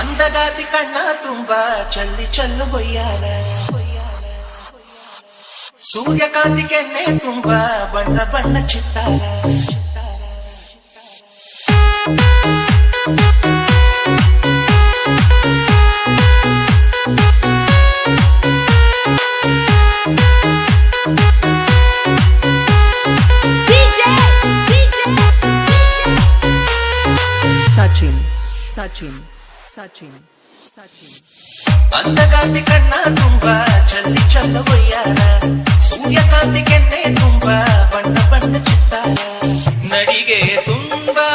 ಅಂದಗಾತಿ ಕಣ್ಣ ತುಂಬಾ ಚಲ್ಲಿ ಚಲ್ಲು ಬೊಯ್ಯಾಲ ಸೂರ್ಯಕಾಂತಿ ಕೆನ್ನೆ ತುಂಬಾ ಬಣ್ಣ ಬಣ್ಣ ಚಿತ್ತಾರ Sachin, Sachin, Sachin, Sachin. ಅಂದಗಾತಿ ಕಣ್ಣ ತುಂಬಾ ಚಲ್ಲಿ ಚಲ್ಲು ಬೊಯ್ಯಾಲ ಸೂರ್ಯಕಾಂತಿ ಕೆನ್ನೆ ತುಂಬಾ ಬಣ್ಣ ಬಣ್ಣ ಚಿತ್ತಾರ ನಡಿಗೆ ತುಂಬಾ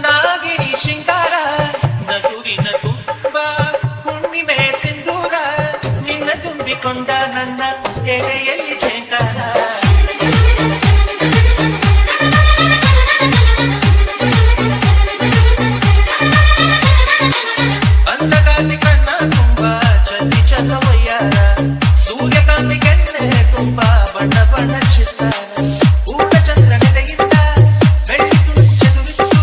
ನಾಗಿಣಿ ಶೃಂಗಾರ ನಗುವಿನ ತುಂಬಾ ಹುಣ್ಣಿಮೆ ಸಿಂಧೂರ ನಿನ್ನ ತುಂಬಿಕೊಂಡ ನನ್ನ ಎದೆಯಲ್ಲಿ ಝೇಂಕಾರ ಅಂದಗಾತಿ ಕಣ್ಣ ತುಂಬಾ ಚಲ್ಲಿ ಚಲ್ಲು ಬೊಯ್ಯಾಲ ಸೂರ್ಯಕಾಂತಿ ಕೆನ್ನೆ ತುಂಬಾ ಬಣ್ಣ ಬಣ್ಣ ಚಿತ್ತಾರ ಊಟ ಚಂದ್ರನೆದೆಯಿಂದ ಬೆಳ್ಳಿ ತುಣುಚೆದುರಿತ್ತು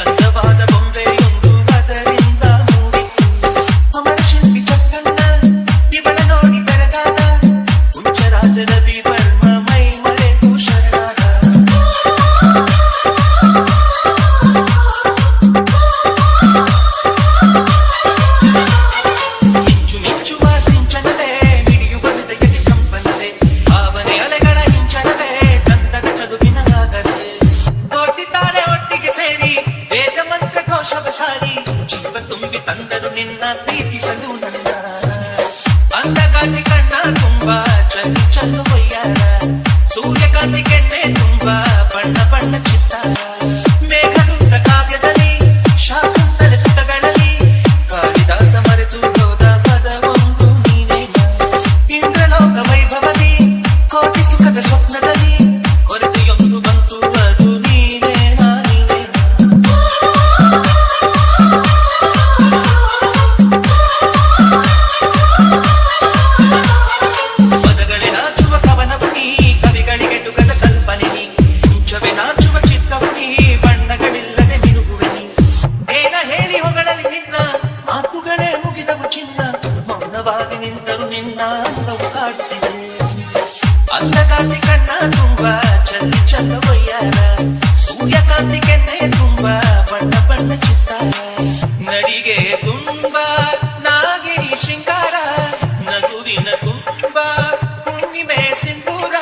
ಅಂದವಾದ ಬೊಂಬೆಯೊಂದು ಅದರಿಂದ ಮೂಡಿತ್ತು ಅಮರ ಶಿಲ್ಪಿ ಚಕ್ಕಣ್ಣ ಇವಳ ನೋಡಿ ಬೆರಗಾದ ಹುಂಚರಾಜರ ವಿವರ್ಮ ಮೈ ಮರೆತು ಶರಣಾದ ಮಿಂಚು ಮಿಂಚುವ ಸಿಂಚನವೇ ಮಿಡಿಯುವ ಹೃದಯಕ್ಕೆ ಕಂಪನವೇ ಭಾವನೆ ಅಲೆಗಳ ಹಿಂಚನವೇ ತಂದದ ಚದುವಿನ ಆಗರವೇ ಕೋಟಿತಾರೆ ಒಟ್ಟಿಗೆ ಸೇರಿ ವೇದ ಮಂತ್ರ ಘೋಷವ ಸಾರಿ ಜೀವ ತುಂಬಿ ತಂದರು ನಿನ್ನ ಪ್ರೀತಿಸಲು ನನ್ನ ಅಂದಗಾತಿ ಕಣ್ಣ ತುಂಬಾ ಚಲ್ಲಿ ಚಲ್ಲು ಬೊಯ್ಯಾಳ ಸೂರ್ಯಕಾಂತಿ ಕೆನ್ನೆ ತುಂಬಾ ಬಣ್ಣ ಬಣ್ಣ ಚಿತ್ತಾರ ಮೇಘದೂತ ಕಾವ್ಯದಲ್ಲಿ ಶಾಕುಂತಲ ಪುಟಗಳಲ್ಲಿ ಕಾಳಿದಾಸ ಮರೆತು ಹೋದ ಪದವೊಂದು ನೀನೇ ಇಂದ್ರಲೋಕ ವೈಭವದಿ ಕೋಟಿ ಸುಖದ ಸ್ವಪ್ನದಲ್ಲಿ ಕೊರತೆಯೊಂದು ಬಂತು ಅದು ನೀನೇ ನಾನೇ ಪದಗಳೇ ನಾಚುವ ಕವನವು ನೀ ಕವಿಗಳಿಗೆ ಟುಕದ ಕಲ್ಪನೆ ನೀ ಮುಂಚವೇ ನಾಚುವ ಚಿತ್ರವು ನೀ ಬಣ್ಣಗಳಿಲ್ಲದೆ ಮಿನುಗುವೆ ನೀ ಏನ ಹೇಳಿ ಹೊಗಳಲ್ಲಿ ನಿನ್ನ ಮಾತುಗಳೇ ಮುಗಿದವು ಚಿನ್ನ ಮೌನವಾಗಿ ನಿಂತರು ನಿನ್ನ ಅಂದವು ಕಾಡುತ್ತಿದೆ ಅಂದಗಾತಿ ಕಣ್ಣ ತುಂಬಾ ಚಲ್ಲಿ ಚಲ್ಲು ಬೊಯ್ಯಾಲ ಸೂರ್ಯಕಾಂತಿ ಕೆನ್ನೆ ತುಂಬಾ ಬಣ್ಣ ಬಣ್ಣ ಚಿತ್ತಾರ ನಡಿಗೆ ತುಂಬಾ ನಾಗಿಣಿ ಶೃಂಗಾರ ನಗುವಿನ ತುಂಬಾ ಹುಣ್ಣಿಮೆ ಸಿಂಧೂರ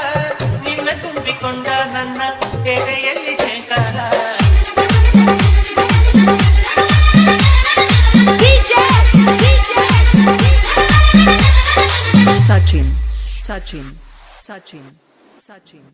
ನಿನ್ನ ತುಂಬಿಕೊಂಡ ನನ್ನ ಎದೆಯಲ್ಲಿ ಝೇಂಕಾರ Sachin, Sachin, Sachin, Sachin.